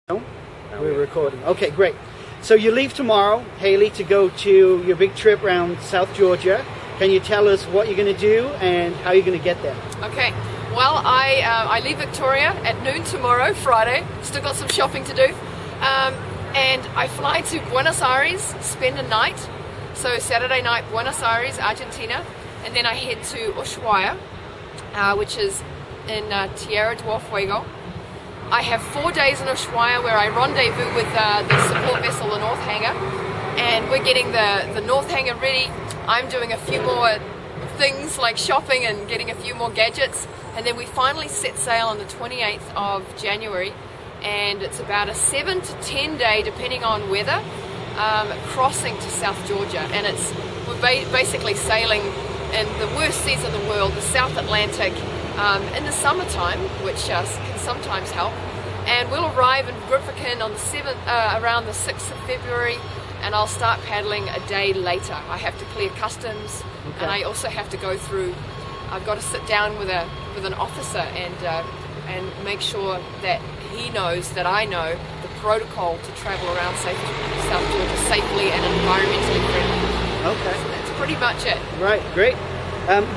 No? We're recording. Okay, great. So you leave tomorrow, Hayley, to go to your big trip around South Georgia. Can you tell us what you're going to do and how you're going to get there? Okay. Well, I leave Victoria at noon tomorrow, Friday. Still got some shopping to do. And I fly to Buenos Aires, spend a night. So Saturday night, Buenos Aires, Argentina. And then I head to Ushuaia, which is in Tierra del Fuego. I have 4 days in Ushuaia where I rendezvous with the support vessel, the North Hanger, and we're getting the North Hanger ready. I'm doing a few more things like shopping and getting a few more gadgets, and then we finally set sail on the 28th of January, and it's about a 7 to 10 day, depending on weather, crossing to South Georgia, and we're basically sailing in the worst seas in the world, the South Atlantic, in the summertime, which can sometimes help, and we'll arrive in Griffican on the 7th, around the 6th of February, and I'll start paddling a day later. I have to clear customs, and I also have to go through. I've got to sit down with an officer and make sure that he knows that I know the protocol to travel around South Georgia safely and environmentally friendly. Okay, so that's pretty much it. Right, great.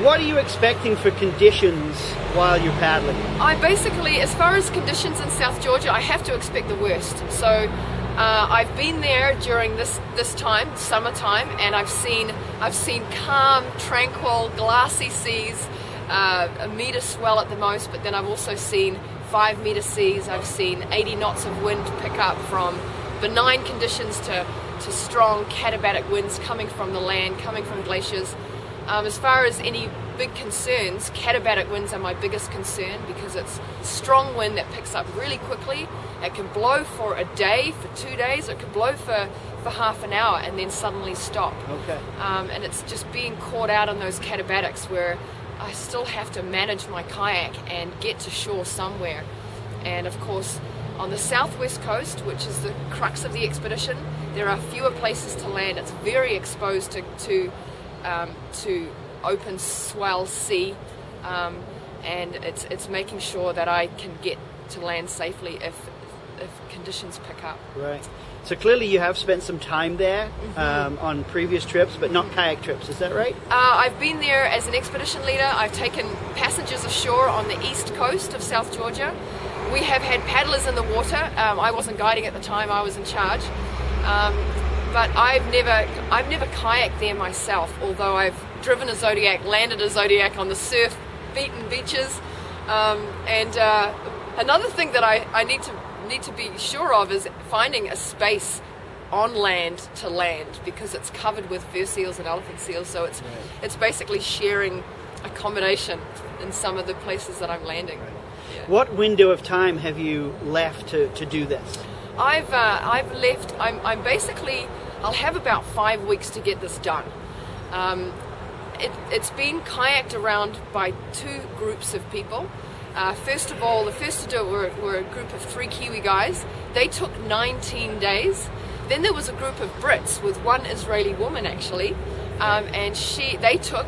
What are you expecting for conditions while you're paddling? I basically, as far as conditions in South Georgia, I have to expect the worst. So I've been there during this time, summertime, and I've seen calm, tranquil, glassy seas, a meter swell at the most, but then I've also seen 5 meter seas. I've seen 80 knots of wind pick up from benign conditions to strong katabatic winds coming from the land, coming from glaciers. As far as any big concerns, katabatic winds are my biggest concern because it's strong wind that picks up really quickly. It can blow for a day, for 2 days, it can blow for half an hour and then suddenly stop. Okay. And it's just being caught out on those katabatics where I still have to manage my kayak and get to shore somewhere. And of course, on the southwest coast, which is the crux of the expedition, there are fewer places to land. It's very exposed to open swell sea, and it's making sure that I can get to land safely if conditions pick up. Right. So clearly you have spent some time there on previous trips, but not kayak trips, is that right? I've been there as an expedition leader. I've taken passengers ashore on the east coast of South Georgia. We have had paddlers in the water. I wasn't guiding at the time, I was in charge. But I've never kayaked there myself, although I've driven a Zodiac, landed a Zodiac on the surf-beaten beaches. And another thing that I need to be sure of is finding a space on land to land, because it's covered with fur seals and elephant seals, so it's basically sharing accommodation in some of the places that I'm landing. Right. Yeah. What window of time have you left to do this? I've left. I'm basically. I'll have about 5 weeks to get this done. It's been kayaked around by 2 groups of people. First of all, the first to do it were a group of 3 Kiwi guys. They took 19 days. Then there was a group of Brits with 1 Israeli woman actually, and they took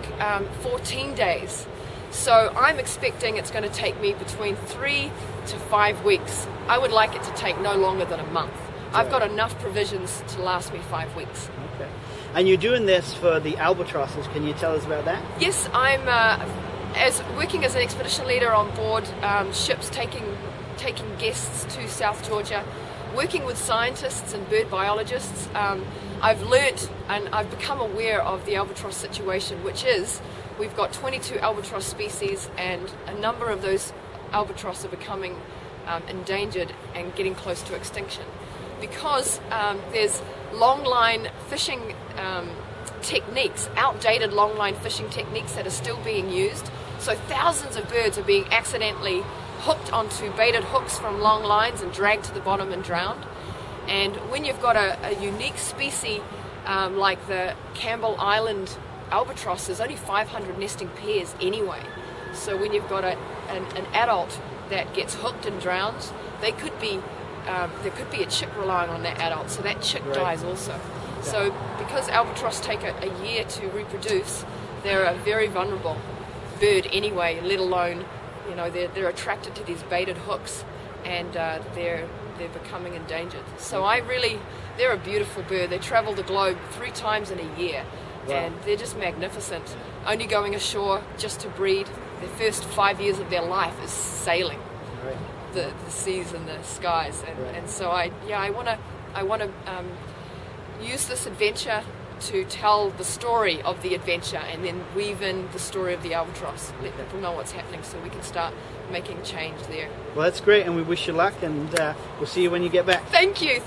14 days. So I'm expecting it's going to take me between 3 to 5 weeks. I would like it to take no longer than a month. I've got enough provisions to last me 5 weeks. Okay. And you're doing this for the albatrosses. Can you tell us about that? Yes, I'm working as an expedition leader on board ships taking guests to South Georgia, working with scientists and bird biologists. I've learnt and I've become aware of the albatross situation, which is we've got 22 albatross species, and a number of those albatross are becoming endangered and getting close to extinction. Because there's long-line fishing techniques, outdated long-line fishing techniques that are still being used. So thousands of birds are being accidentally hooked onto baited hooks from long lines and dragged to the bottom and drowned. And when you've got a unique species like the Campbell Island albatross, there's only 500 nesting pairs anyway. So when you've got an adult that gets hooked and drowns, there could be a chick relying on that adult, so that chick dies also. Yeah. So because albatross take a year to reproduce, they're a very vulnerable bird anyway, let alone, they're attracted to these baited hooks and they're becoming endangered. So they're a beautiful bird. They travel the globe 3 times in a year. Wow. And they're just magnificent. Only going ashore just to breed. The first 5 years of their life is sailing the seas and the skies. And so I want to use this adventure to tell the story of the adventure and then weave in the story of the albatross. Let people know what's happening so we can start making change there. Well, that's great, and we wish you luck, and we'll see you when you get back. Thank you.